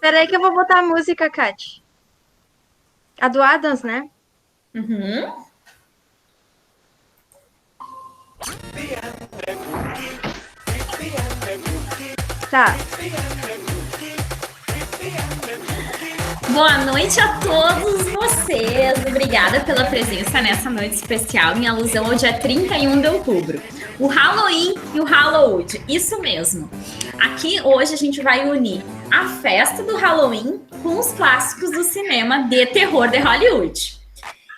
Peraí que eu vou botar a música, Kat. A do Adams, né? Uhum. Tá. Boa noite a todos vocês. Obrigada pela presença nessa noite especial em alusão ao dia 31 de outubro. O Halloween e o Halloween. Isso mesmo. Aqui hoje a gente vai unir a festa do Halloween com os clássicos do cinema de terror de Hollywood.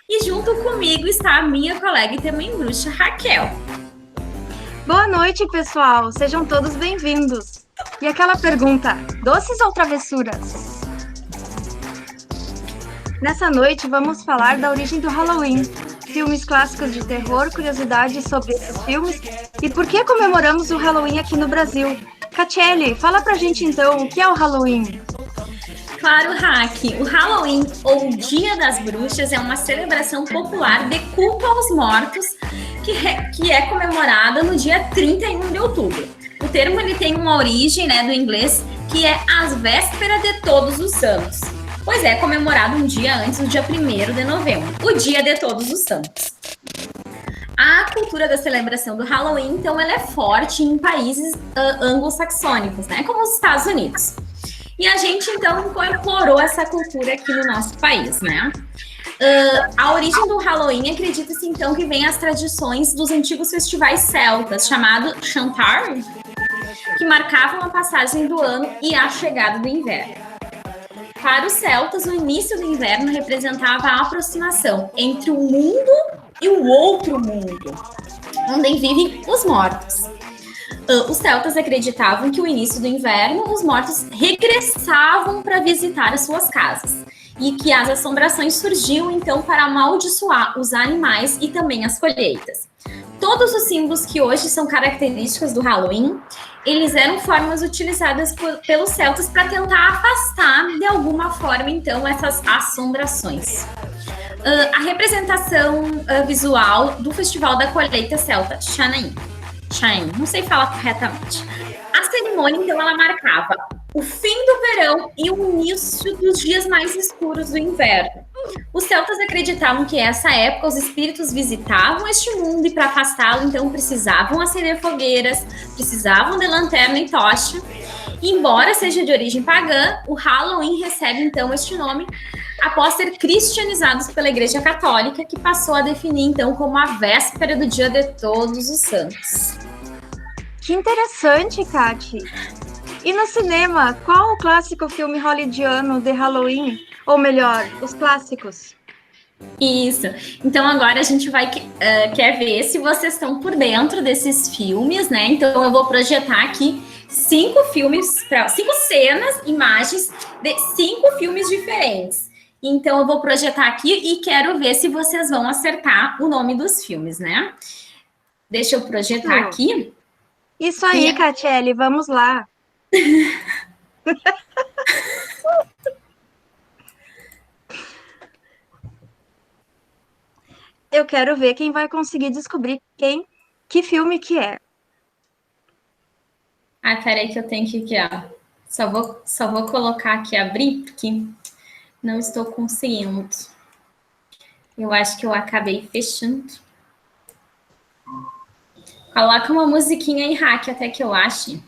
E junto comigo está a minha colega e também bruxa, Raquel. Boa noite, pessoal. Sejam todos bem-vindos. E aquela pergunta: doces ou travessuras? Nessa noite vamos falar da origem do Halloween, filmes clássicos de terror, curiosidades sobre esses filmes e por que comemoramos o Halloween aqui no Brasil. Catiele, fala pra gente então o que é o Halloween. Claro, Hack. O Halloween, ou Dia das Bruxas, é uma celebração popular de culto aos mortos que é comemorada no dia 31 de outubro. O termo ele tem uma origem do inglês que é as vésperas de Todos os Santos, pois é comemorado um dia antes do dia 1º de novembro, o Dia de Todos os Santos. A cultura da celebração do Halloween, então, ela é forte em países anglo-saxônicos, como os Estados Unidos. E a gente, então, incorporou essa cultura aqui no nosso país, a origem do Halloween acredita-se, então, que vem as tradições dos antigos festivais celtas, chamado Chantar, que marcavam a passagem do ano e a chegada do inverno. Para os celtas, o início do inverno representava a aproximação entre o mundo e o outro mundo, onde vivem os mortos. Os celtas acreditavam que o início do inverno, os mortos regressavam para visitar as suas casas e que as assombrações surgiam, então, para amaldiçoar os animais e também as colheitas. Todos os símbolos que hoje são características do Halloween, eles eram formas utilizadas pelos celtas para tentar afastar, de alguma forma, então, essas assombrações. A representação visual do Festival da Colheita Celta, Shanaim, não sei falar corretamente. A cerimônia, então, ela marcava o fim do verão e o início dos dias mais escuros do inverno. Os celtas acreditavam que nessa época os espíritos visitavam este mundo e para afastá-lo, então, precisavam acender fogueiras, precisavam de lanterna e tocha. E, embora seja de origem pagã, o Halloween recebe, então, este nome após ser cristianizados pela Igreja Católica, que passou a definir, então, como a véspera do Dia de Todos os Santos. Que interessante, Kati. E no cinema, qual o clássico filme hollywoodiano de Halloween? Ou melhor, os clássicos? Isso. Então agora a gente vai quer ver se vocês estão por dentro desses filmes, Então eu vou projetar aqui 5 cenas, imagens de 5 filmes diferentes. Então eu vou projetar aqui e quero ver se vocês vão acertar o nome dos filmes, Deixa eu projetar aqui. Isso aí, Catiele, vamos lá. Eu quero ver quem vai conseguir descobrir que filme que é. Peraí que eu tenho que aqui, Só vou colocar aqui, abrir, porque não estou conseguindo. Eu acho que eu acabei fechando. Coloca uma musiquinha em hack até que eu ache.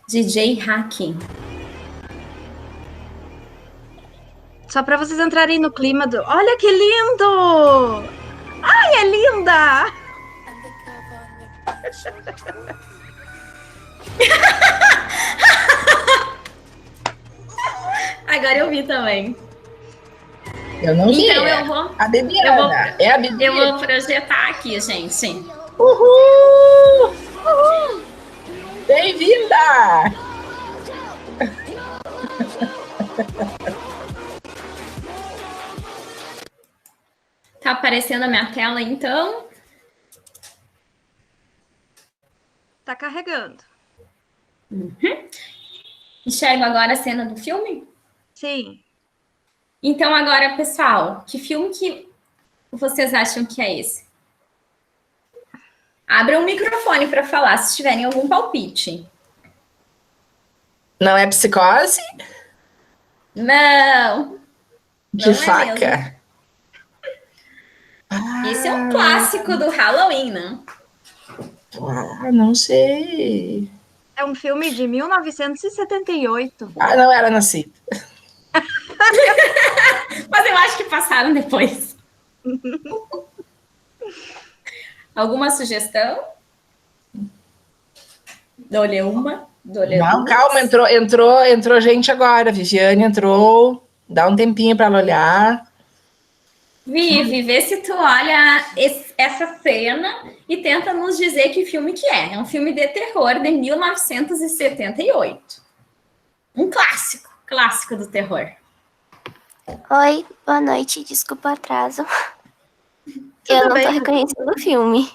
DJ Hacking. Só para vocês entrarem no clima do... Olha que lindo! Ai, é linda! Agora eu vi também. Eu não vi. Então eu vou... A Bibiana. É a Bibiana. Eu vou projetar aqui, gente. Uhul! Uhul! Bem-vinda! Tá aparecendo a minha tela, então? Tá carregando. Uhum. Enxergo agora a cena do filme? Sim. Então agora, pessoal, que filme que vocês acham que é esse? Abra um microfone para falar se tiverem algum palpite. Não é Psicose? Não. De Não é faca? Esse é um clássico do Halloween, né? Não sei. É um filme de 1978. Não era nascido. Mas eu acho que passaram depois. Alguma sugestão? Dou-lhe uma. Não, calma, entrou gente agora. Viviane entrou. Dá um tempinho para ela olhar. Vivi, vê se tu olha essa cena e tenta nos dizer que filme que é. É um filme de terror de 1978. Um clássico do terror. Oi, boa noite, desculpa o atraso. Eu não tô reconhecendo o filme.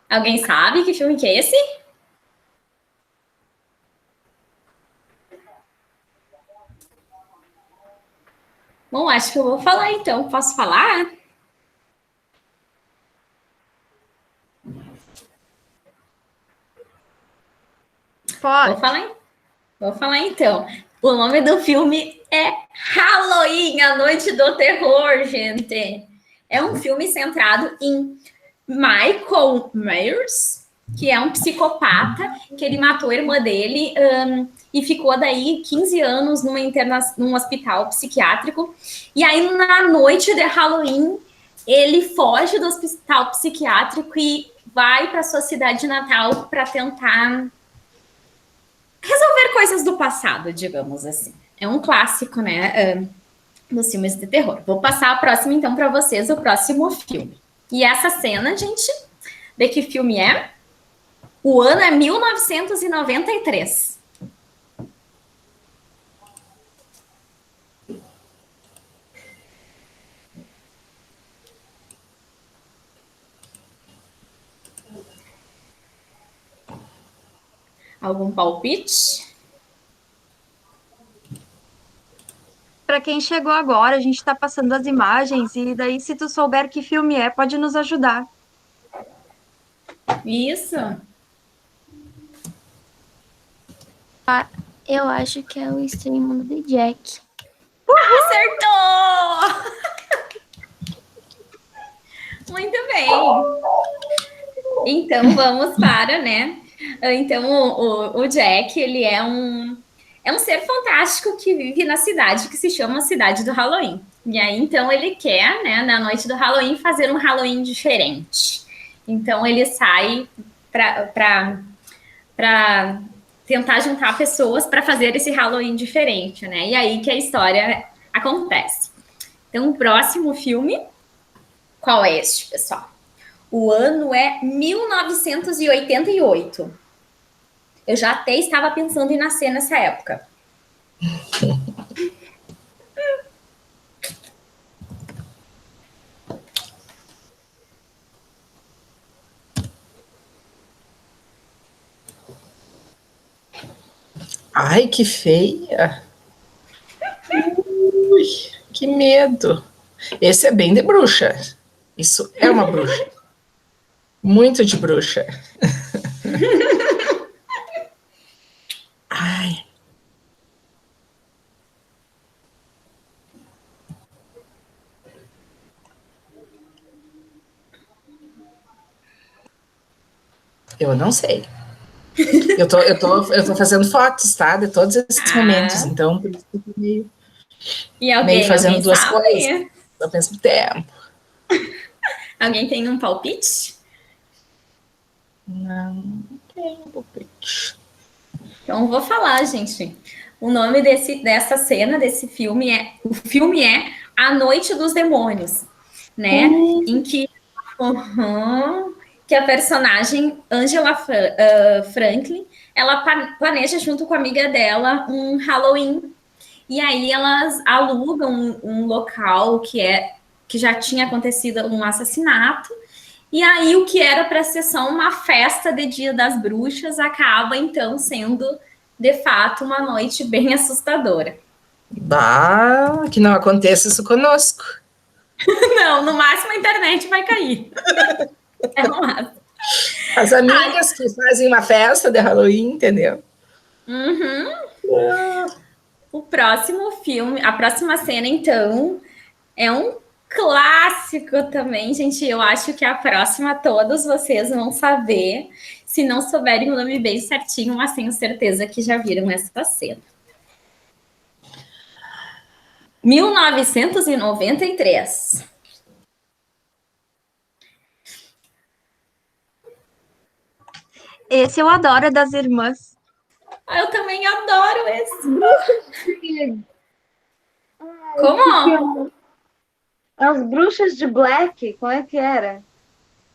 Alguém sabe que filme que é esse? Bom, acho que eu vou falar então. Posso falar? Pode. Vou falar então. O nome do filme é Halloween, A Noite do Terror, gente. É um filme centrado em Michael Myers, que é um psicopata, que ele matou a irmã dele e ficou daí 15 anos num hospital psiquiátrico. E aí, na noite de Halloween, ele foge do hospital psiquiátrico e vai para sua cidade natal para tentar resolver coisas do passado, digamos assim. É um clássico, né, dos filmes de terror. Vou passar a próxima, então, para vocês, o próximo filme. E essa cena, gente, de que filme é? O ano é 1993. Algum palpite? Para quem chegou agora, a gente está passando as imagens e daí, se tu souber que filme é, pode nos ajudar. Isso. Eu acho que é o Estranho Mundo de Jack. Acertou! Muito bem. Então, vamos para, né? Então, o Jack, ele é um ser fantástico que vive na cidade, que se chama Cidade do Halloween. E aí, então, ele quer, né, na noite do Halloween, fazer um Halloween diferente. Então, ele sai para tentar juntar pessoas para fazer esse Halloween diferente, né? E aí que a história acontece. Então, o próximo filme, qual é este, pessoal? O ano é 1988. Eu já até estava pensando em nascer nessa época. Ai, que feia. Ui, que medo. Esse é bem de bruxa. Isso é uma bruxa. Muito de bruxa. Ai. Eu não sei. Eu tô fazendo fotos, tá? De todos esses momentos, então por isso que eu tô meio fazendo duas coisas ao mesmo tempo. Alguém tem um palpite? Não tenho palpite. Então, vou falar, gente. O nome dessa cena, desse filme o filme é A Noite dos Demônios, né? Em que a personagem Angela Franklin, ela planeja junto com a amiga dela um Halloween. E aí elas alugam um local que já tinha acontecido um assassinato. E aí o que era para ser só uma festa de Dia das Bruxas acaba então sendo de fato uma noite bem assustadora. Bah, que não aconteça isso conosco. Não, no máximo a internet vai cair. É o máximo. As amigas que fazem uma festa de Halloween, entendeu? O próximo filme, a próxima cena, então, é um clássico também, gente. Eu acho que a próxima todos vocês vão saber. Se não souberem o nome bem certinho, mas tenho certeza que já viram essa cena. 1993. Esse eu adoro, é das irmãs. Eu também adoro esse. Como? As Bruxas de Black, como é que era?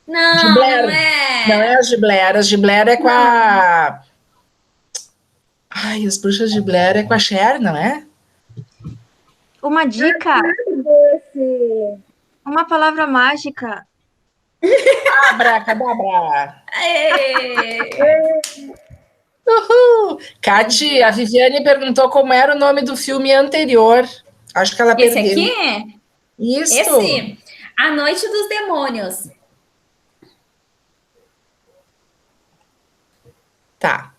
Não, não é. Não é as de Blair. As de Blair é com a... Ai, as Bruxas de Blair é com a Cher, não é? Uma dica. Uma palavra mágica. Abracadabra. Uhul. Cati, a Viviane perguntou como era o nome do filme anterior. Acho que ela perdeu. Esse aqui? Isso. Esse, A Noite dos Demônios. Tá.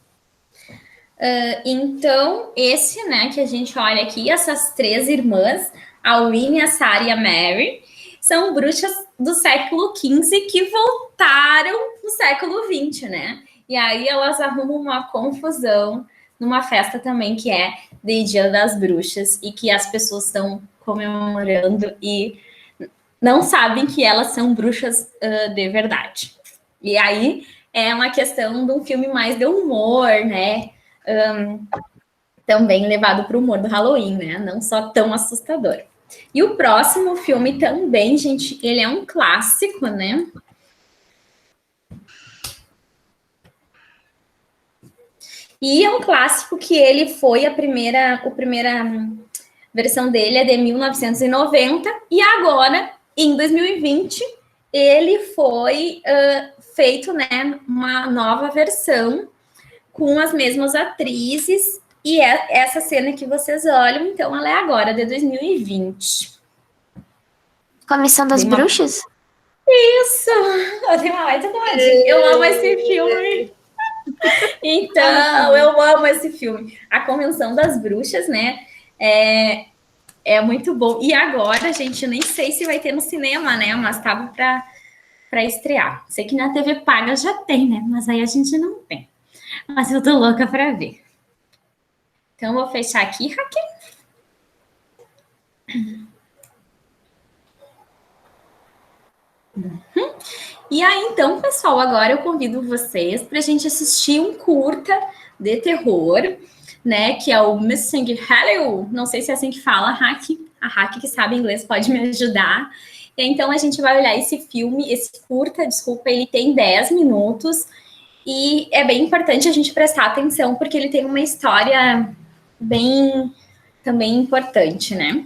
Então, esse, né, que a gente olha aqui, essas três irmãs, a Winnie, a Sarah e a Mary, são bruxas do século XV que voltaram no século XX, né? E aí elas arrumam uma confusão numa festa também que é de Dia das Bruxas e que as pessoas estão comemorando e não sabem que elas são bruxas de verdade. E aí é uma questão de um filme mais de humor, né? Também levado para o humor do Halloween, né? Não só tão assustador. E o próximo filme também, gente, ele é um clássico, né? E é um clássico que ele foi a primeira versão dele é de 1990 e agora, em 2020, ele foi feito, né, uma nova versão com as mesmas atrizes e essa cena que vocês olham, então, ela é agora, de 2020. Comissão das Bruxas? Isso! Eu tenho uma baita comadinha. Eu amo esse filme. Então, eu amo esse filme. A Convenção das Bruxas, né? É muito bom. E agora, gente, eu nem sei se vai ter no cinema, né? Mas tava para estrear. Sei que na TV paga já tem, né? Mas aí a gente não tem. Mas eu tô louca para ver. Então, eu vou fechar aqui, Raquel. E aí, então, pessoal, agora eu convido vocês para a gente assistir um curta de terror, né? Que é o Missing Halloween. Não sei se é assim que fala, a Hack que sabe inglês pode me ajudar. Então, a gente vai olhar esse filme, esse curta, desculpa, ele tem 10 minutos. E é bem importante a gente prestar atenção, porque ele tem uma história bem também importante, né?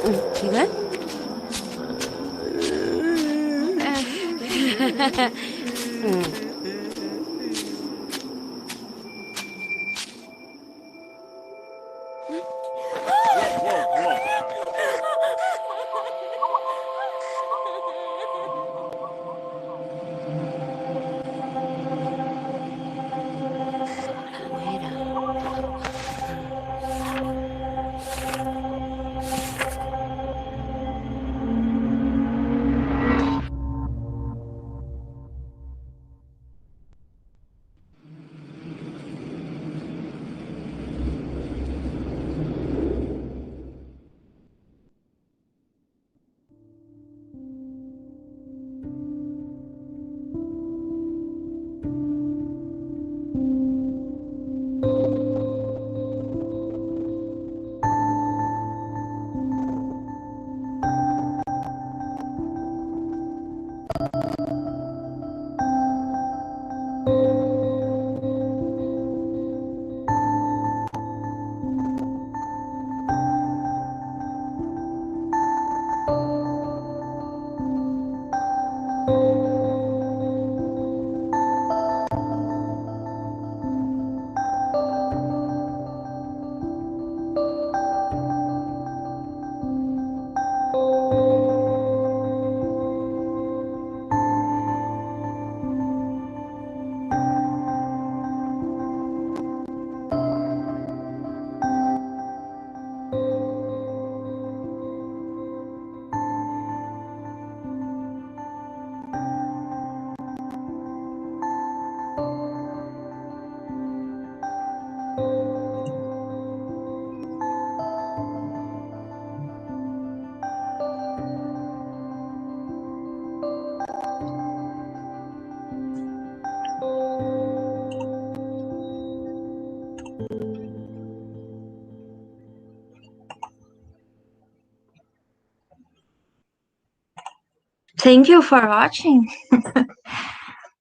Né? Thank you for watching.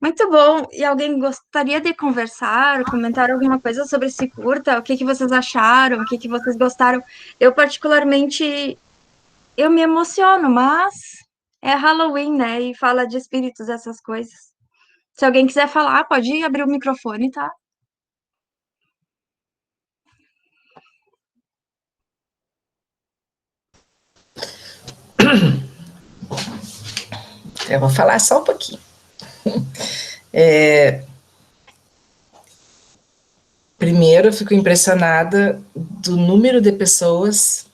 Muito bom. E alguém gostaria de conversar, comentar alguma coisa sobre esse curta? O que que vocês acharam? O que que vocês gostaram? Eu, particularmente, eu me emociono, mas é Halloween, né? E fala de espíritos, essas coisas. Se alguém quiser falar, pode abrir o microfone, tá? Eu vou falar só um pouquinho. Primeiro, eu fico impressionada do número de pessoas.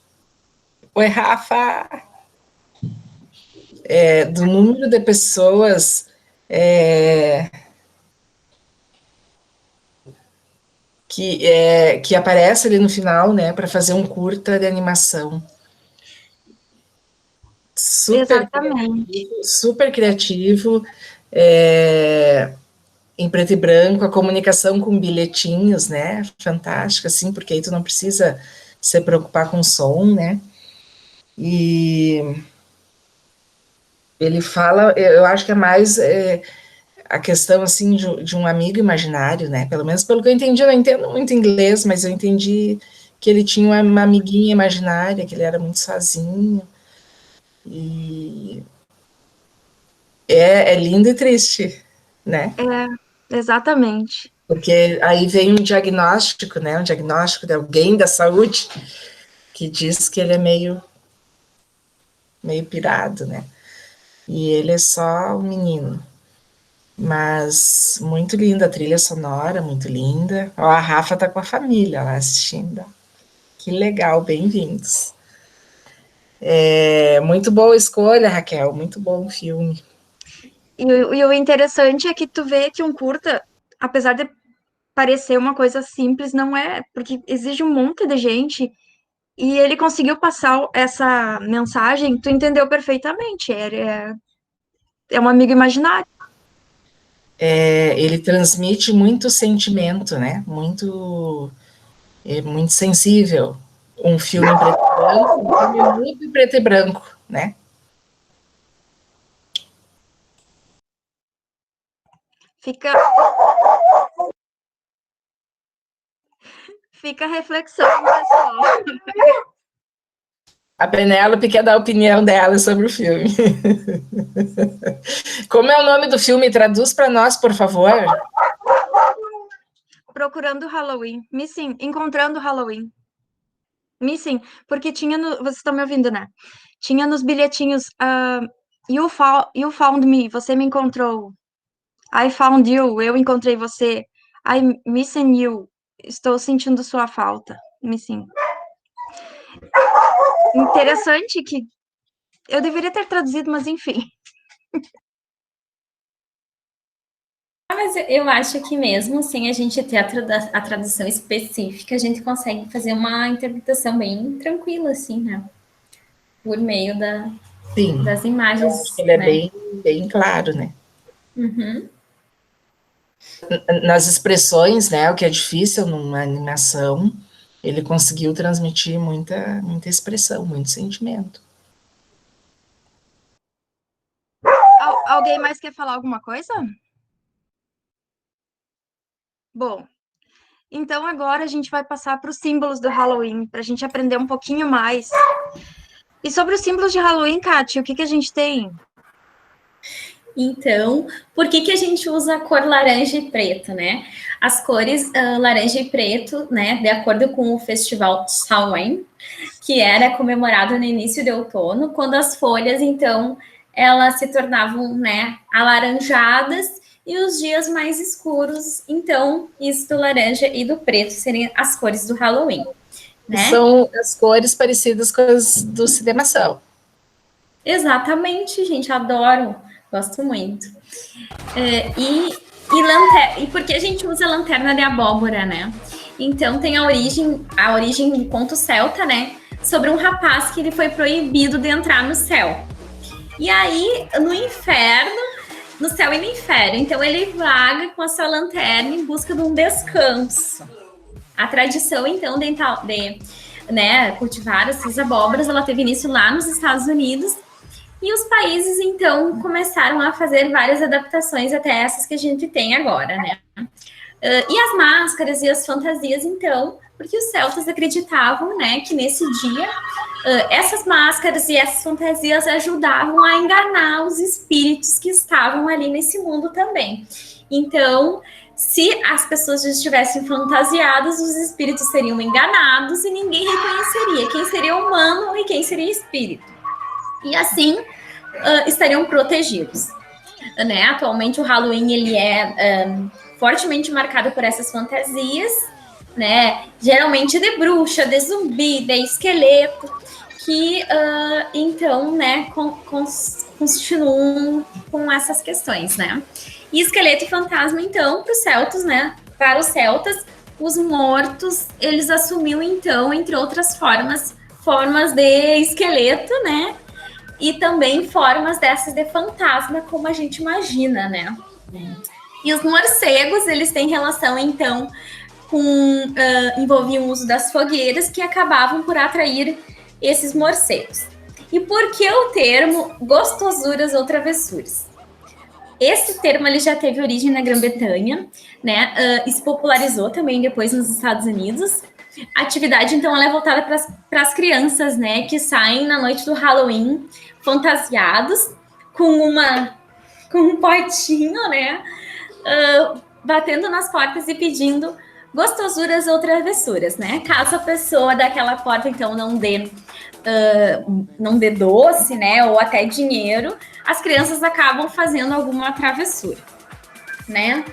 Oi, Rafa! Do número de pessoas que aparece ali no final, né, para fazer um curta de animação. Exatamente. Super criativo, em preto e branco, a comunicação com bilhetinhos, né, fantástica, assim, porque aí tu não precisa se preocupar com som, né, e ele fala, eu acho que é mais a questão, assim, de um amigo imaginário, né, pelo menos pelo que eu entendi, eu não entendo muito inglês, mas eu entendi que ele tinha uma amiguinha imaginária, que ele era muito sozinho, e é lindo e triste, né? Exatamente. Porque aí vem um diagnóstico, né? Um diagnóstico de alguém da saúde que diz que ele é meio pirado, né? E ele é só um menino. Mas muito linda a trilha sonora, muito linda. Ó, a Rafa tá com a família lá assistindo. Que legal, bem-vindos. Muito boa escolha, Raquel, muito bom o filme. E o interessante é que tu vê que um curta, apesar de parecer uma coisa simples, não é, porque exige um monte de gente, e ele conseguiu passar essa mensagem, tu entendeu perfeitamente, é um amigo imaginário. Ele transmite muito sentimento, né? Muito sensível. Um filme em preto e branco, um filme muito em preto e branco, né? Fica a reflexão, pessoal. A Penélope quer dar a opinião dela sobre o filme. Como é o nome do filme? Traduz para nós, por favor. Procurando Halloween. Missing, encontrando Halloween. Missing, porque tinha no... Vocês estão me ouvindo, né? Tinha nos bilhetinhos, you found me, você me encontrou. I found you, eu encontrei você. I'm missing you, estou sentindo sua falta. Missing. Interessante que eu deveria ter traduzido, mas enfim. Mas eu acho que mesmo sem a gente ter a tradução específica, a gente consegue fazer uma interpretação bem tranquila, assim, né? Por meio das imagens. Acho que ele é bem claro, né? Uhum. Nas expressões, né? O que é difícil numa animação, ele conseguiu transmitir muita expressão, muito sentimento. Alguém mais quer falar alguma coisa? Bom, então agora a gente vai passar para os símbolos do Halloween, para a gente aprender um pouquinho mais. E sobre os símbolos de Halloween, Kátia, o que a gente tem? Então, por que a gente usa a cor laranja e preto, né? As cores laranja e preto, né, de acordo com o festival Samhain, que era comemorado no início de outono, quando as folhas, então, elas se tornavam, né, alaranjadas e os dias mais escuros, então, isso do laranja e do preto seriam as cores do Halloween, né? São as cores parecidas com as do Cinemação. Exatamente, gente, adoro, gosto muito. E por que a gente usa lanterna de abóbora, né? Então tem a origem do conto celta, né? Sobre um rapaz que ele foi proibido de entrar no céu. E aí, no inferno, no céu e no inferno, então ele vaga com a sua lanterna em busca de um descanso. A tradição, então, de né, cultivar essas abóboras, ela teve início lá nos Estados Unidos. E os países, então, começaram a fazer várias adaptações até essas que a gente tem agora, né? E as máscaras e as fantasias, então, porque os celtas acreditavam, né, que nesse dia essas máscaras e essas fantasias ajudavam a enganar os espíritos que estavam ali nesse mundo também. Então, se as pessoas estivessem fantasiadas, os espíritos seriam enganados e ninguém reconheceria quem seria humano e quem seria espírito. E assim estariam protegidos. Né? Atualmente o Halloween ele é fortemente marcado por essas fantasias, né? Geralmente de bruxa, de zumbi, de esqueleto, que então, né, continuam com essas questões, né? E esqueleto e fantasma, então, para os celtas, né? Para os celtas, os mortos, eles assumiam, então, entre outras formas de esqueleto, né? E também formas dessas de fantasma, como a gente imagina, né? E os morcegos, eles têm relação, então, envolviam o uso das fogueiras, que acabavam por atrair esses morcegos. E por que o termo gostosuras ou travessuras? Esse termo ele já teve origem na Grã-Bretanha, né? Se popularizou também depois nos Estados Unidos. A atividade, então, ela é voltada para as crianças, né? Que saem na noite do Halloween fantasiados com um potinho, né? Batendo nas portas e pedindo gostosuras ou travessuras, né? Caso a pessoa daquela porta, então, não dê doce, né? Ou até dinheiro, as crianças acabam fazendo alguma travessura, né?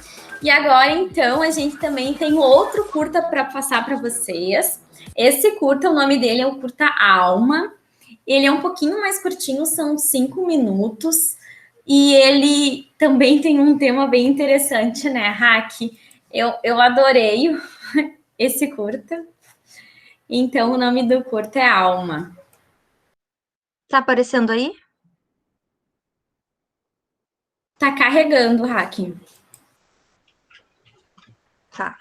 E agora, então, a gente também tem outro curta para passar para vocês. Esse curta, o nome dele é o curta Alma. Ele é um pouquinho mais curtinho, são 5 minutos. E ele também tem um tema bem interessante, né, Raque? Eu adorei esse curta. Então, o nome do curta é Alma. Tá aparecendo aí? Tá carregando, Raque. Tá.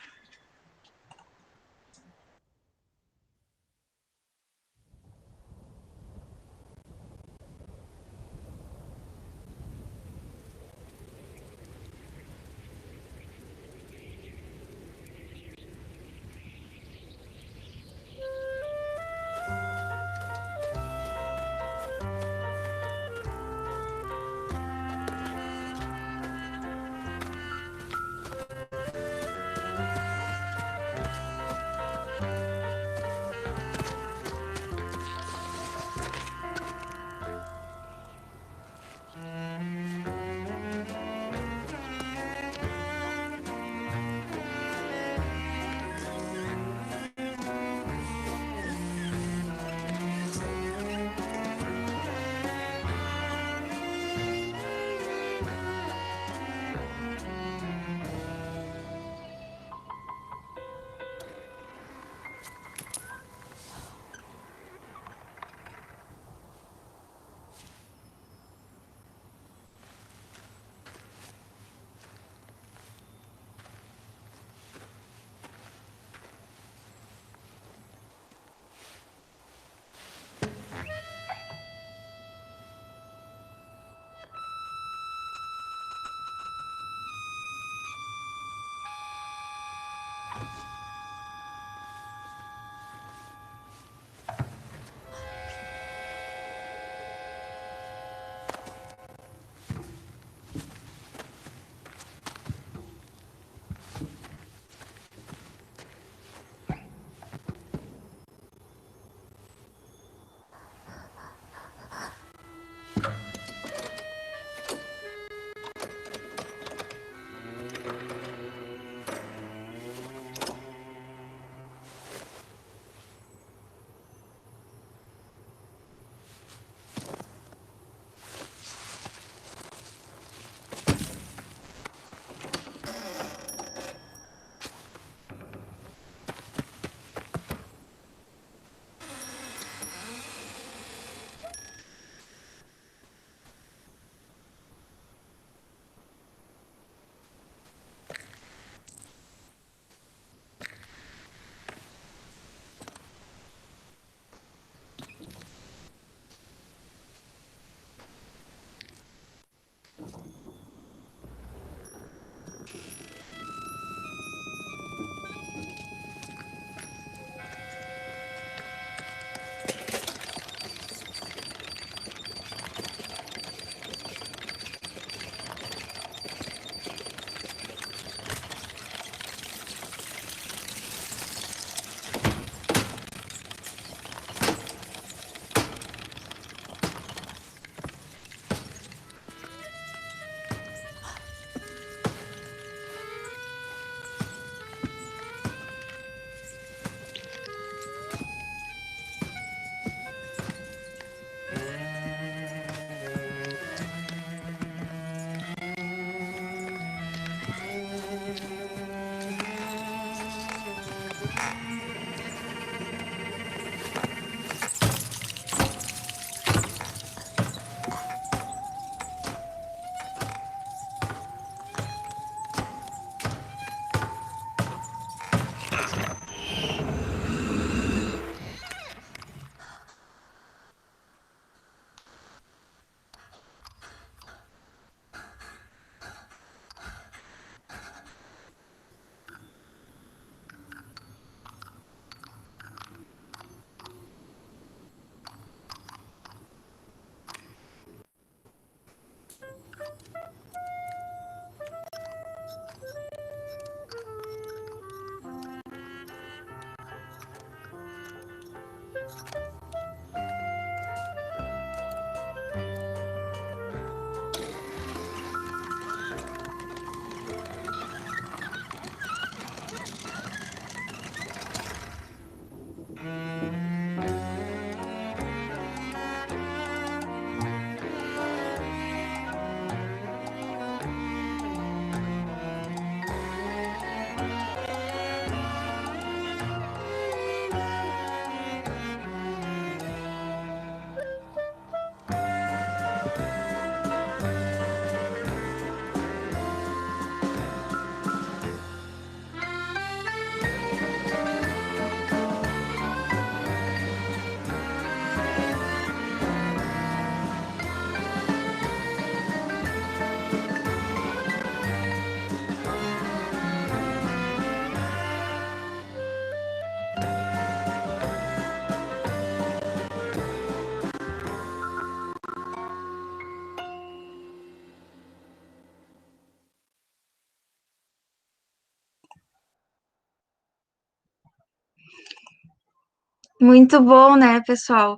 Muito bom, né, pessoal?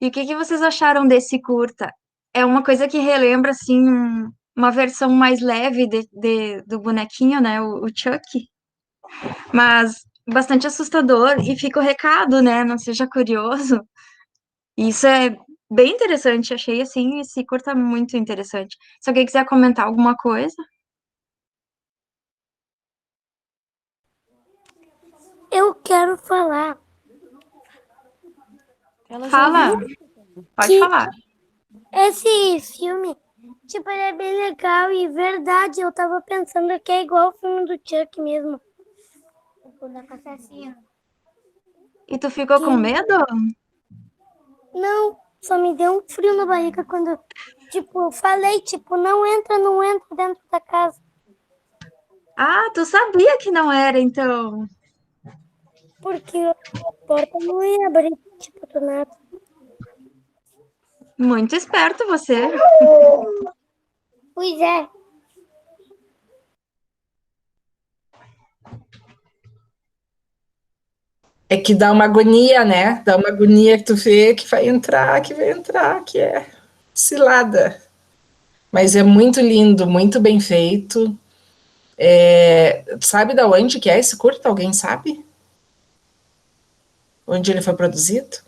E o que vocês acharam desse curta? É uma coisa que relembra, assim, uma versão mais leve do bonequinho, né, o Chuck, mas bastante assustador, e fica o recado, né, não seja curioso. Isso é bem interessante, achei, assim, esse curta muito interessante. Se alguém quiser comentar alguma coisa... Eu quero falar. Fala, pode falar. Esse filme, tipo, ele é bem legal e verdade, eu tava pensando que é igual o filme do Chuck mesmo. O da assassino. E tu ficou com medo? Não, só me deu um frio na barriga quando, tipo, falei, tipo, não entra dentro da casa. Ah, tu sabia que não era, então. Porque a porta não ia abrir, tipo, do nada. Muito esperto você. Pois é. É que dá uma agonia, né? Dá uma agonia que tu vê que vai entrar, que é cilada. Mas é muito lindo, muito bem feito. Sabe da onde que é esse curta? Alguém sabe? Onde ele foi produzido?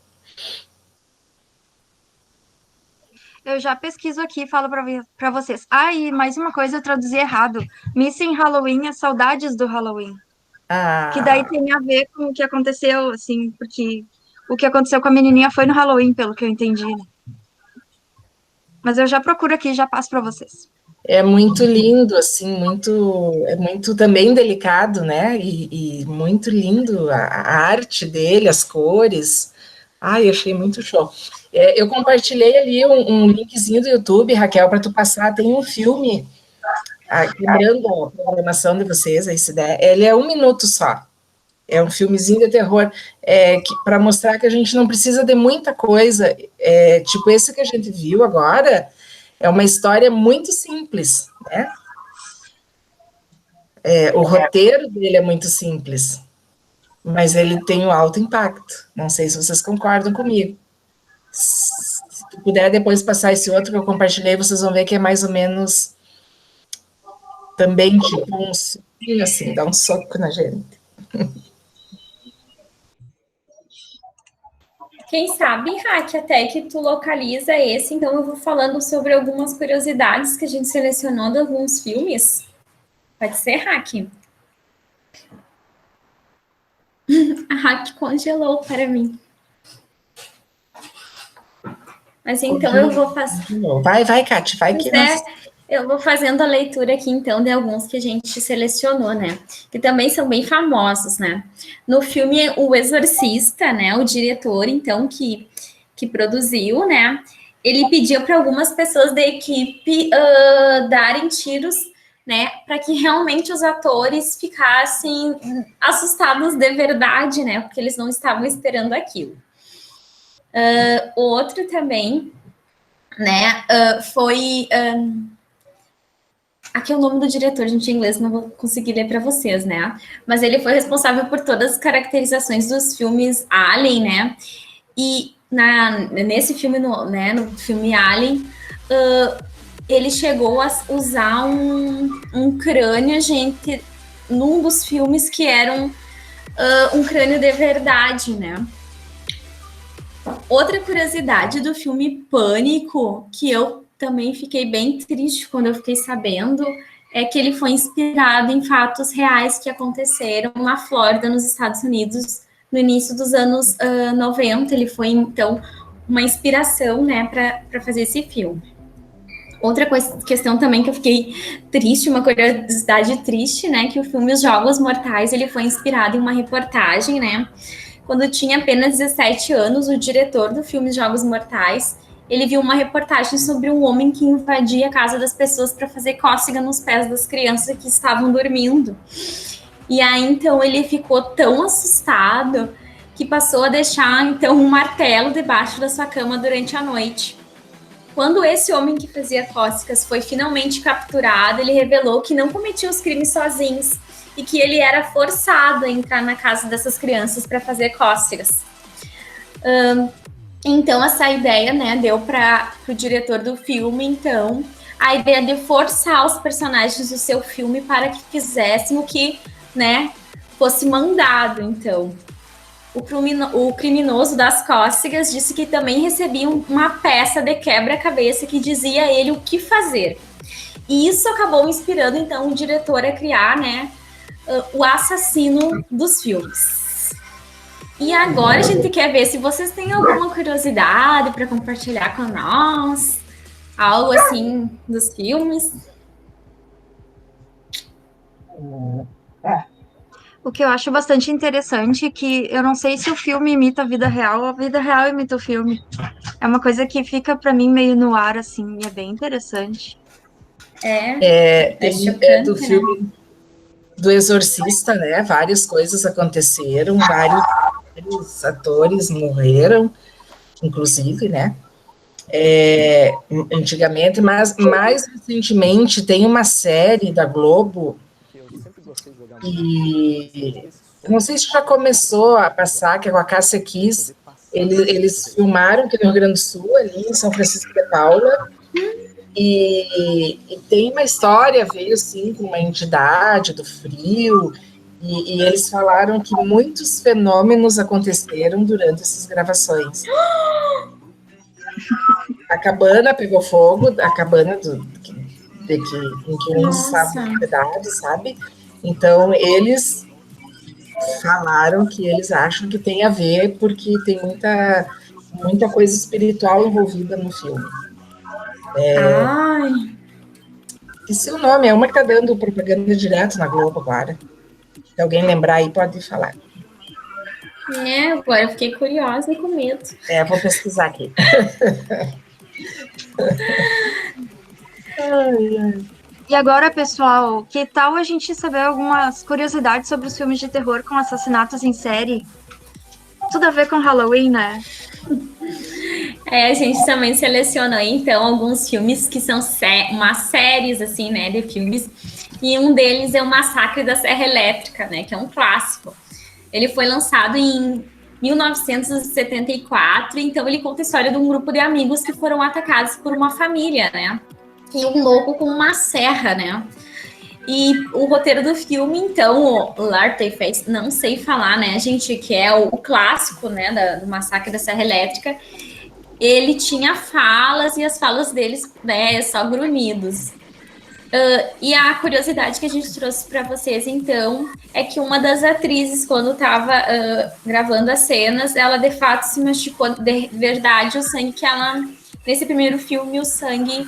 Eu já pesquiso aqui e falo pra vocês. Ah, e mais uma coisa, eu traduzi errado. Missing Halloween é Saudades do Halloween. Que daí tem a ver com o que aconteceu, assim, porque o que aconteceu com a menininha foi no Halloween, pelo que eu entendi, né? Mas eu já procuro aqui e já passo pra vocês. É muito lindo, assim, é muito também delicado, né? E muito lindo a arte dele, as cores. Ai, achei muito show. Eu compartilhei ali um linkzinho do YouTube, Raquel, para tu passar. Tem um filme, lembrando a programação de vocês, aí se der, ele é 1 minuto só. É um filmezinho de terror, para mostrar que a gente não precisa de muita coisa. Tipo esse que a gente viu agora, é uma história muito simples, né? O roteiro dele é muito simples, mas ele tem um alto impacto. Não sei se vocês concordam comigo. Se tu puder depois passar esse outro que eu compartilhei, vocês vão ver que é mais ou menos também tipo um soquinho, assim, dá um soco na gente. Quem sabe, Raque, até que tu localiza esse, então eu vou falando sobre algumas curiosidades que a gente selecionou de alguns filmes. Pode ser, Raque? A Raque congelou para mim. Mas então eu vou fazer... Vai, Kate, vai que eu vou fazendo a leitura aqui, então, de alguns que a gente selecionou, né? Que também são bem famosos, né? No filme O Exorcista, né? O diretor, então, que produziu, né? Ele pediu para algumas pessoas da equipe darem tiros, né? Para que realmente os atores ficassem assustados de verdade, né? Porque eles não estavam esperando aquilo. Outro também, né? Foi... Aqui é o nome do diretor, gente, em inglês, não vou conseguir ler para vocês, né? Mas ele foi responsável por todas as caracterizações dos filmes Alien, né? E nesse filme, no filme Alien, ele chegou a usar um crânio, gente, num dos filmes que era um crânio de verdade, né? Outra curiosidade do filme Pânico, que eu também fiquei bem triste quando eu fiquei sabendo, é que ele foi inspirado em fatos reais que aconteceram na Flórida, nos Estados Unidos, no início dos anos 90. Ele foi, então, uma inspiração, né, para fazer esse filme. Outra questão também que eu fiquei triste, uma curiosidade triste, né, que o filme Os Jogos Mortais, ele foi inspirado em uma reportagem, né, quando tinha apenas 17 anos, o diretor do filme Jogos Mortais, ele viu uma reportagem sobre um homem que invadia a casa das pessoas para fazer cócega nos pés das crianças que estavam dormindo. E aí, então, ele ficou tão assustado que passou a deixar, então, um martelo debaixo da sua cama durante a noite. Quando esse homem que fazia cócegas foi finalmente capturado, ele revelou que não cometia os crimes sozinhos e que ele era forçado a entrar na casa dessas crianças para fazer cócegas. Então, essa ideia, né, deu para o diretor do filme, então, a ideia de forçar os personagens do seu filme para que fizessem o que, né, fosse mandado. Então, o criminoso das cócegas disse que também recebia uma peça de quebra-cabeça que dizia a ele o que fazer. E isso acabou inspirando, então, o diretor a criar, né, o assassino dos filmes. E agora a gente quer ver se vocês têm alguma curiosidade para compartilhar com nós, algo assim dos filmes. O que eu acho bastante interessante é que eu não sei se o filme imita a vida real ou a vida real imita o filme. É uma coisa que fica para mim meio no ar, assim, e é bem interessante. Chocante, do filme, né? Do Exorcista, né? Várias coisas aconteceram, vários atores morreram, inclusive, né? Antigamente, mas mais recentemente tem uma série da Globo e não sei se já começou a passar, que é com a Cássia Kiss. Eles filmaram aqui no Rio Grande do Sul, ali em São Francisco de Paula, e tem uma história, veio assim, com uma entidade do frio, e eles falaram que muitos fenômenos aconteceram durante essas gravações. A cabana pegou fogo, a cabana em que eles estavam hospedados, sabe? Então, eles falaram que eles acham que tem a ver, porque tem muita coisa espiritual envolvida no filme. Esse é o nome, é uma que está dando propaganda direto na Globo agora. Se alguém lembrar aí, pode falar. Agora eu fiquei curiosa e com medo. Vou pesquisar aqui. E agora, pessoal, que tal a gente saber algumas curiosidades sobre os filmes de terror com assassinatos em série? Tudo a ver com Halloween, né? A gente também selecionou, então, alguns filmes que são umas séries, assim, né, de filmes. E um deles é o Massacre da Serra Elétrica, né, que é um clássico. Ele foi lançado em 1974, então ele conta a história de um grupo de amigos que foram atacados por uma família, né? E um louco com uma serra, né? E o roteiro do filme, então, o Leatherface, não sei falar, né, gente, que é o clássico, né, do Massacre da Serra Elétrica, ele tinha falas e as falas deles, né, só grunhidos. E a curiosidade que a gente trouxe para vocês, então, é que uma das atrizes, quando estava gravando as cenas, ela de fato se machucou de verdade o sangue que ela... Nesse primeiro filme, o sangue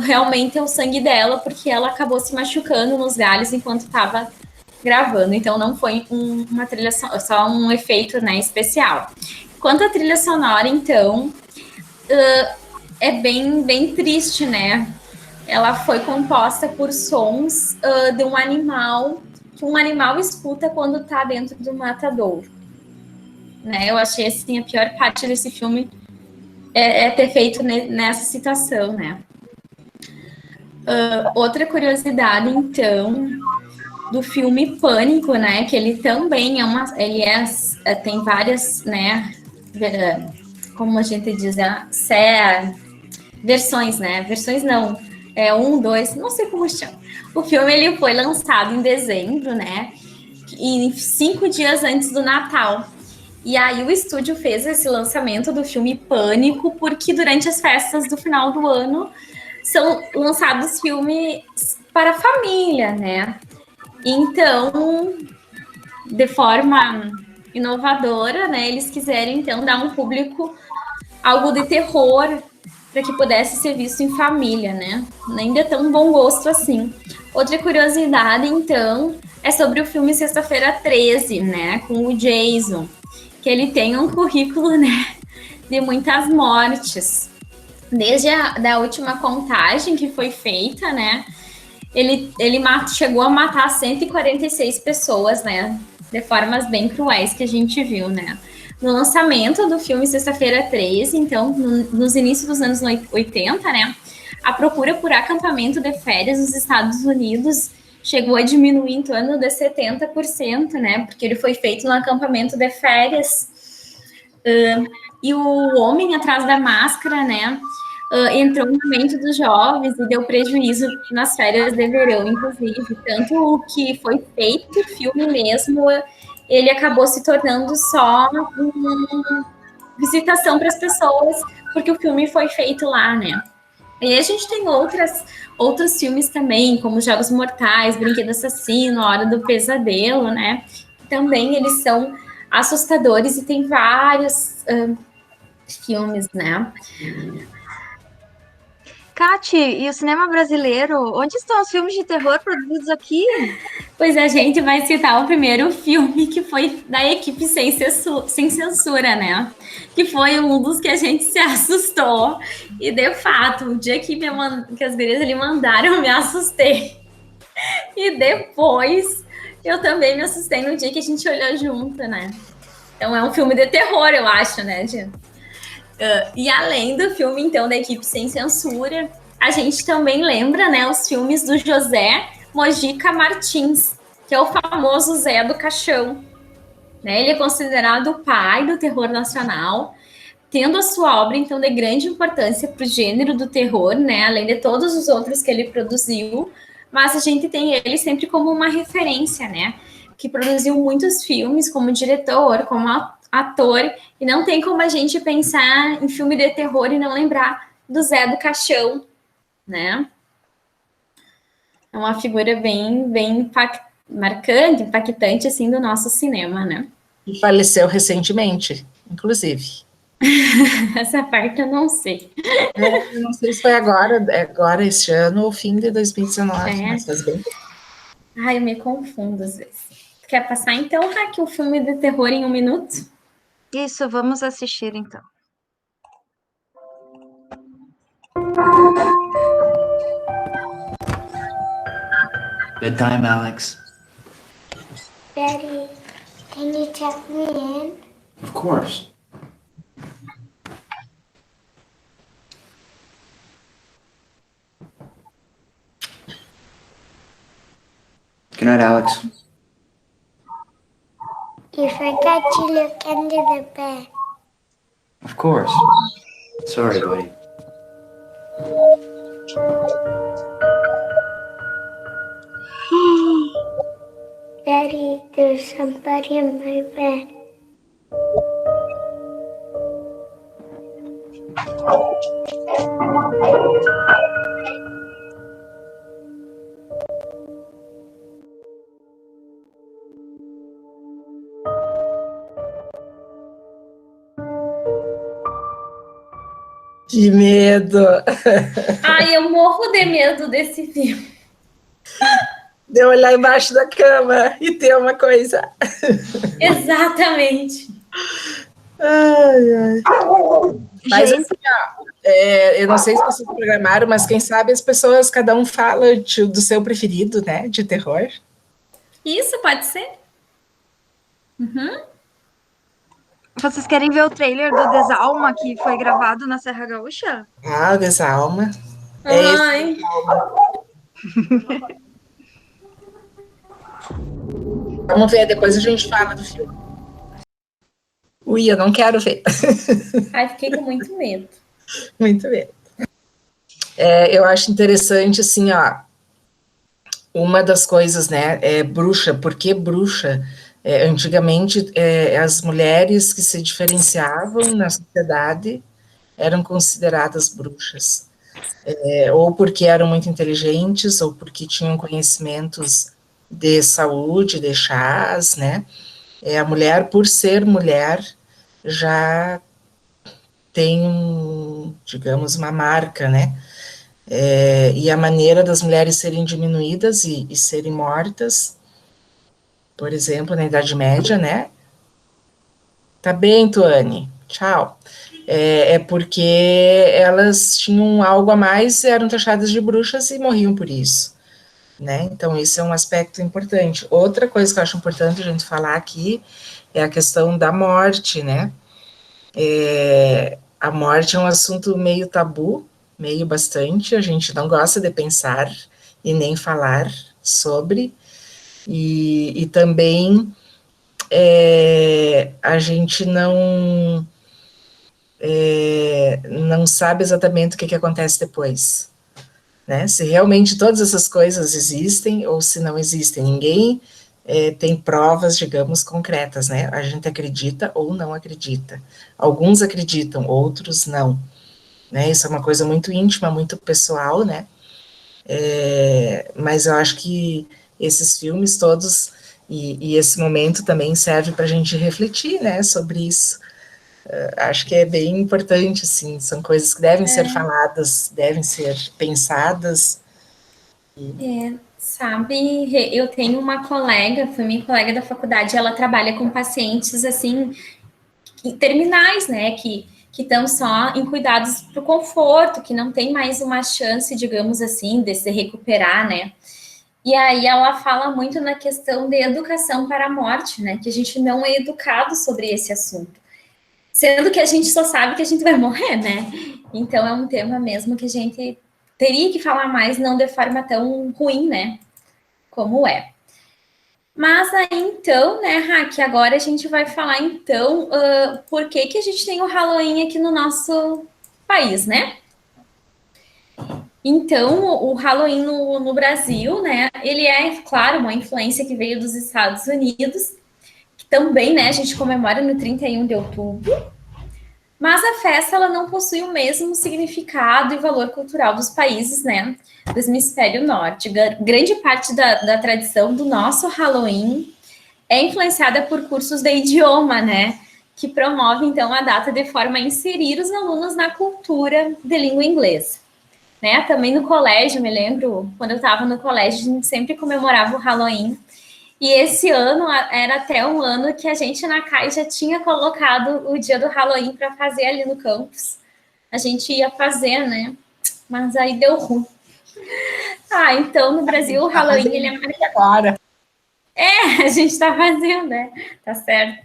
realmente é o sangue dela, porque ela acabou se machucando nos galhos enquanto estava gravando. Então, não foi uma trilha, só um efeito, né, especial. Quanto à trilha sonora, então, é bem triste, né? Ela foi composta por sons de um animal que um animal escuta quando está dentro do matadouro. Né? Eu achei assim, a pior parte desse filme é ter feito nessa situação, né? Outra curiosidade, então, do filme Pânico, né? Que ele também tem várias, né? Como a gente diz, versões, né? Versões não. 1, 2, não sei como chama. O filme ele foi lançado em dezembro, né? E 5 dias antes do Natal. E aí o estúdio fez esse lançamento do filme Pânico, porque durante as festas do final do ano são lançados filmes para a família, né? Então, de forma inovadora, né? Eles quiseram, então, dar um público algo de terror para que pudesse ser visto em família, né? Nem de tão bom gosto assim. Outra curiosidade, então, é sobre o filme Sexta-feira 13, né? Com o Jason, que ele tem um currículo, né? De muitas mortes. Desde a última contagem que foi feita, né? Ele chegou a matar 146 pessoas, né? De formas bem cruéis que a gente viu, né? No lançamento do filme Sexta-feira 13, então, nos inícios dos anos 80, né, a procura por acampamento de férias nos Estados Unidos chegou a diminuir em torno de 70%, né, porque ele foi feito no acampamento de férias E o Homem Atrás da Máscara, né, entrou na mente dos jovens e deu prejuízo nas férias de verão, inclusive. Tanto o que foi feito, o filme mesmo, ele acabou se tornando só uma visitação para as pessoas, porque o filme foi feito lá, né. E a gente tem outros filmes também, como Jogos Mortais, Brinquedo Assassino, A Hora do Pesadelo, né? Também eles são assustadores e tem vários filmes, né? Kati, e o cinema brasileiro? Onde estão os filmes de terror produzidos aqui? Pois a gente vai citar o primeiro filme, que foi da equipe Sem Censura, né? Que foi um dos que a gente se assustou. E, de fato, o dia que as gurias ali mandaram, eu me assustei. E depois, eu também me assustei no dia que a gente olhou junto, né? Então, é um filme de terror, eu acho, né, Gia? E além do filme, então, da equipe Sem Censura, a gente também lembra, né, os filmes do José Mojica Martins, que é o famoso Zé do Caixão. Né? Ele é considerado o pai do terror nacional, tendo a sua obra, então, de grande importância para o gênero do terror, né? Além de todos os outros que ele produziu, mas a gente tem ele sempre como uma referência, né? Que produziu muitos filmes como diretor, como ator, e não tem como a gente pensar em filme de terror e não lembrar do Zé do Caixão, né? É uma figura bem marcante, impactante, assim, do nosso cinema, né? E faleceu recentemente, inclusive. Essa parte eu não sei. Eu não sei se foi agora este ano ou fim de 2019, mas faz bem. Ai, eu me confundo às vezes. Quer passar, então, Raquel, o filme de terror em 1 minuto? Isso, vamos assistir, então. Bedtime, Alex. Daddy, can you tuck me in? Of course. Good night, Alex. You forgot to look under the bed. Of course. Sorry, buddy. Daddy, there's somebody in my bed. Que medo! Ai, eu morro de medo desse filme. De olhar embaixo da cama e ter uma coisa. Exatamente. Ai. Mas assim, eu não sei se vocês programaram, mas quem sabe as pessoas, cada um fala do seu preferido, né, de terror. Isso, pode ser? Uhum. Vocês querem ver o trailer do Desalma, que foi gravado na Serra Gaúcha? Ah, o Desalma. Ai. Vamos ver, depois a gente fala do filme. Ui, eu não quero ver. Ai, fiquei com muito medo. Muito medo. Eu acho interessante, assim, ó, uma das coisas, né, bruxa. Por que bruxa? Antigamente, as mulheres que se diferenciavam na sociedade eram consideradas bruxas. Ou porque eram muito inteligentes, ou porque tinham conhecimentos de saúde, de chás, né? A mulher, por ser mulher, já tem, digamos, uma marca, né? E a maneira das mulheres serem diminuídas e serem mortas, por exemplo, na Idade Média, né? Tá bem, Tuane, tchau. Porque elas tinham algo a mais, eram taxadas de bruxas e morriam por isso, né? Então, isso é um aspecto importante. Outra coisa que eu acho importante a gente falar aqui é a questão da morte, né? A morte é um assunto meio tabu, meio bastante, a gente não gosta de pensar e nem falar sobre, e também a gente não não sabe exatamente o que acontece depois, né? Se realmente todas essas coisas existem ou se não existem. Ninguém tem provas, digamos, concretas, né? A gente acredita ou não acredita. Alguns acreditam, outros não. Né? Isso é uma coisa muito íntima, muito pessoal, né? Mas eu acho que esses filmes todos e esse momento também serve para a gente refletir, né, sobre isso. Acho que é bem importante, assim, são coisas que devem ser faladas, devem ser pensadas. Sabe, eu tenho uma colega, foi minha colega da faculdade, ela trabalha com pacientes, assim, terminais, né, que estão só em cuidados para o conforto, que não tem mais uma chance, digamos assim, de se recuperar, né. E aí ela fala muito na questão de educação para a morte, né, que a gente não é educado sobre esse assunto. Sendo que a gente só sabe que a gente vai morrer, né? Então é um tema mesmo que a gente teria que falar mais, não de forma tão ruim, né? Como é. Mas aí então, né, Raque, agora a gente vai falar então por que a gente tem o Halloween aqui no nosso país, né? Então, o Halloween no Brasil, né, ele é, claro, uma influência que veio dos Estados Unidos, que também, né, a gente comemora no 31 de outubro, mas a festa ela não possui o mesmo significado e valor cultural dos países, né, do hemisfério norte. Grande parte da tradição do nosso Halloween é influenciada por cursos de idioma, né, que promove, então, a data de forma a inserir os alunos na cultura de língua inglesa. Né? Também no colégio, me lembro, quando eu estava no colégio, a gente sempre comemorava o Halloween. E esse ano era até um ano que a gente na CAI já tinha colocado o dia do Halloween para fazer ali no campus. A gente ia fazer, né? Mas aí deu ruim. Então no Brasil o Halloween ele é marcado. Agora. A gente está fazendo, né? Tá certo.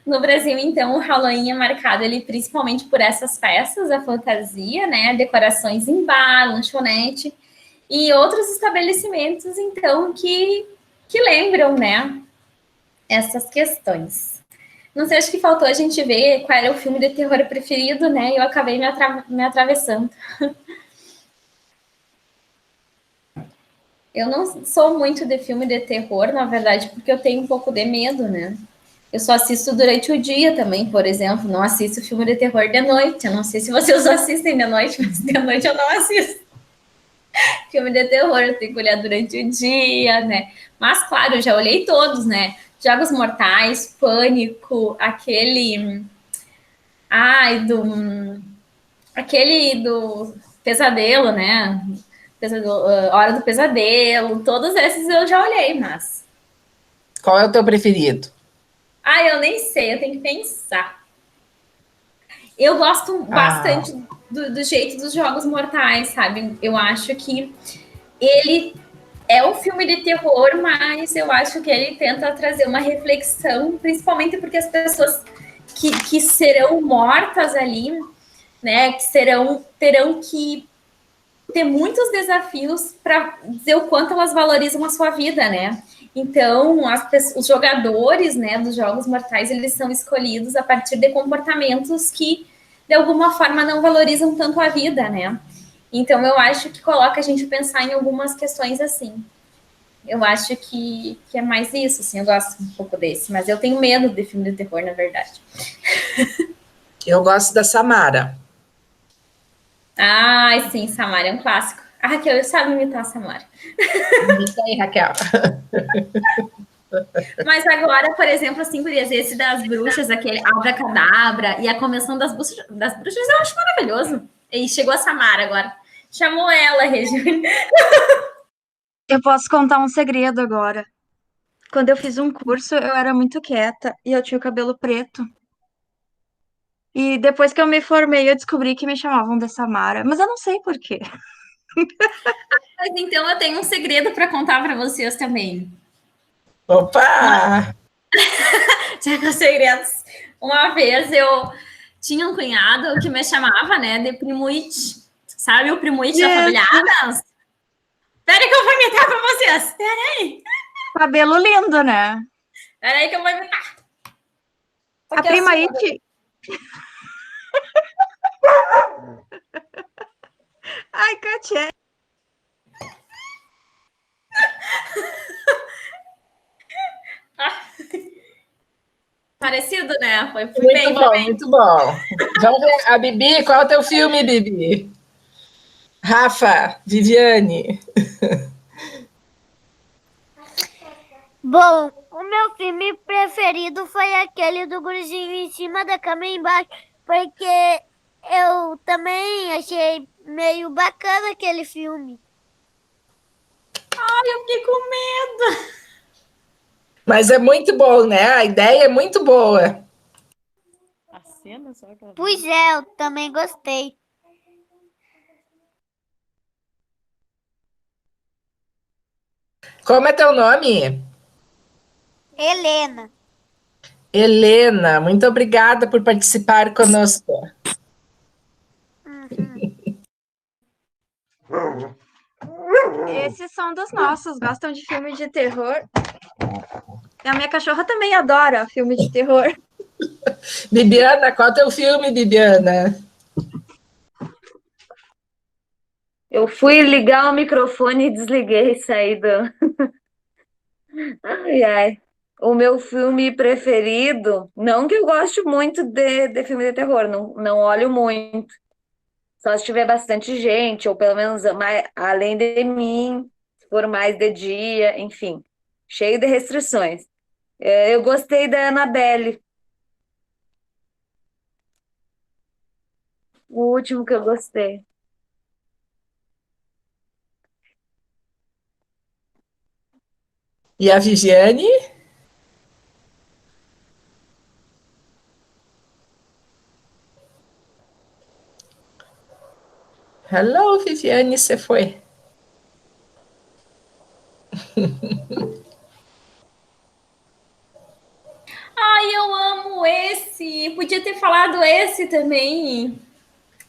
No Brasil, então, o Halloween é marcado ele principalmente por essas festas, a fantasia, né? Decorações em bar, lanchonete e outros estabelecimentos, então, que lembram, né? Essas questões. Não sei, acho que faltou a gente ver qual era o filme de terror preferido, né? E eu acabei me atravessando. Eu não sou muito de filme de terror, na verdade, porque eu tenho um pouco de medo, né? Eu só assisto durante o dia também, por exemplo. Não assisto filme de terror de noite. Eu não sei se vocês assistem de noite, mas de noite eu não assisto. Filme de terror eu tenho que olhar durante o dia, né? Mas, claro, eu já olhei todos, né? Jogos Mortais, Pânico, aquele do Pesadelo, né? Hora do Pesadelo, todos esses eu já olhei, mas... Qual é o teu preferido? Eu nem sei, eu tenho que pensar. Eu gosto bastante do jeito dos Jogos Mortais, sabe? Eu acho que ele é um filme de terror, mas eu acho que ele tenta trazer uma reflexão, principalmente porque as pessoas que serão mortas ali, né, que terão que ter muitos desafios para dizer o quanto elas valorizam a sua vida, né? Então, os jogadores, né, dos Jogos Mortais, eles são escolhidos a partir de comportamentos que, de alguma forma, não valorizam tanto a vida, né? Então, eu acho que coloca a gente pensar em algumas questões assim. Eu acho que é mais isso, assim, eu gosto um pouco desse, mas eu tenho medo de filme de terror, na verdade. Eu gosto da Samara. Sim, Samara é um clássico. A Raquel sabe imitar a Samara. Imita aí, Raquel. Mas agora, por exemplo, assim, gurias, esse das bruxas, aquele Abracadabra e a convenção das bruxas, eu acho maravilhoso. E chegou a Samara agora. Chamou ela, Regina. Eu posso contar um segredo agora. Quando eu fiz um curso, eu era muito quieta e eu tinha o cabelo preto. E depois que eu me formei, eu descobri que me chamavam de Samara, mas eu não sei por quê. Mas então eu tenho um segredo para contar para vocês também. Opa! Já com segredos. Uma vez eu tinha um cunhado que me chamava, né, de Primo It. Sabe o Primo It da família Adams? Peraí que eu vou imitar para vocês. Peraí. Cabelo lindo, né? Peraí que eu vou imitar. A Prima It... Ai, Katia. Parecido, né? Fui Muito bem, bom, foi bem. muito bom. Vamos ver. A Bibi, qual é o teu filme, Bibi? Rafa, Viviane. Bom, o meu filme preferido foi aquele do gurizinho em cima da cama embaixo, porque eu também achei meio bacana aquele filme. Ai, eu fiquei com medo. Mas é muito bom, né? A ideia é muito boa. A cena só aquela. Pois é, eu também gostei. Como é teu nome? Helena. Helena, muito obrigada por participar conosco. Esses são dos nossos. Gostam de filme de terror? A minha cachorra também adora filme de terror. Bibiana, qual é o teu filme, Bibiana? Eu fui ligar o microfone e desliguei e saí do. Ai, ai. O meu filme preferido, não que eu goste muito de filme de terror, não olho muito. Só se tiver bastante gente, ou pelo menos mais, além de mim, se for mais de dia, enfim, cheio de restrições. Eu gostei da Annabelle, o último que eu gostei. E a Viviane? Hello, Viviane, você foi? Ai, eu amo esse. Podia ter falado esse também.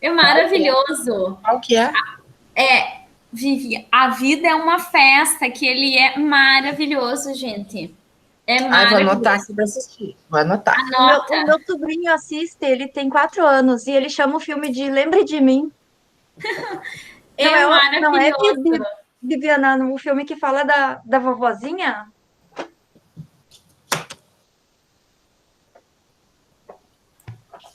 É maravilhoso. Qual que é? Vivi, a vida é uma festa, que ele é maravilhoso, gente. É Ai, vou anotar maravilhoso. aqui para assistir. Vou anotar. Anota. O meu sobrinho assiste, ele tem 4 anos e ele chama o filme de Lembre de Mim. É Não é maravilhoso. Bibiana, o filme que fala da vovozinha?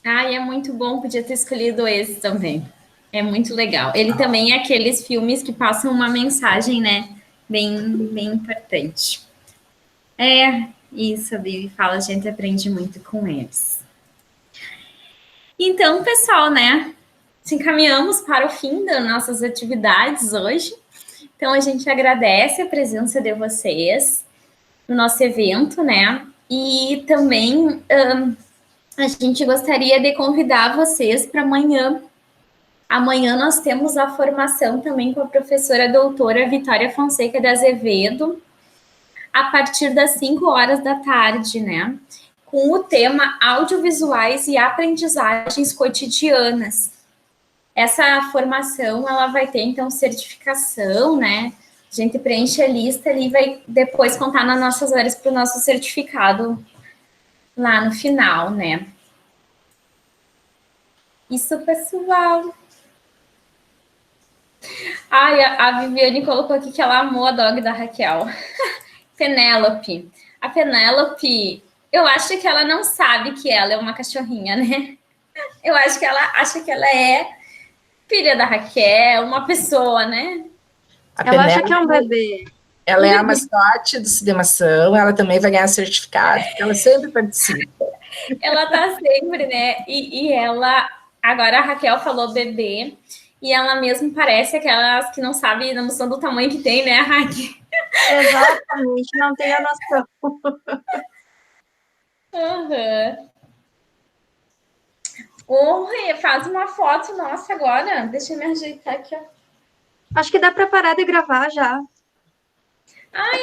Ai, é muito bom, podia ter escolhido esse também. É muito legal. Ele também é aqueles filmes que passam uma mensagem, né? Bem importante. É, isso, a Bibi fala, a gente aprende muito com eles. Então, pessoal, né? Se encaminhamos para o fim das nossas atividades hoje. Então, a gente agradece a presença de vocês no nosso evento, né? E também a gente gostaria de convidar vocês para amanhã. Amanhã nós temos a formação também com a professora doutora Vitória Fonseca de Azevedo, a partir das 5 horas da tarde, né? Com o tema audiovisuais e aprendizagens cotidianas. Essa formação, ela vai ter, então, certificação, né? A gente preenche a lista ali e vai depois contar nas nossas horas para o nosso certificado lá no final, né? Isso, pessoal. Ai, a Viviane colocou aqui que ela amou a dog da Raquel. Penélope. A Penélope, eu acho que ela não sabe que ela é uma cachorrinha, né? Eu acho que ela acha que ela é filha da Raquel, uma pessoa, né? Ela acha que é um bebê. Ela é a mascote do Cinemação, ela também vai ganhar certificado, porque ela sempre participa. Ela tá sempre, né? E ela, agora a Raquel falou bebê, e ela mesmo parece aquelas que não sabem a noção do tamanho que tem, né, Raquel? Exatamente, não tem a noção. Uhum. Rê, faz uma foto nossa agora. Deixa eu me ajeitar aqui, ó. Acho que dá para parar de gravar já. Ai,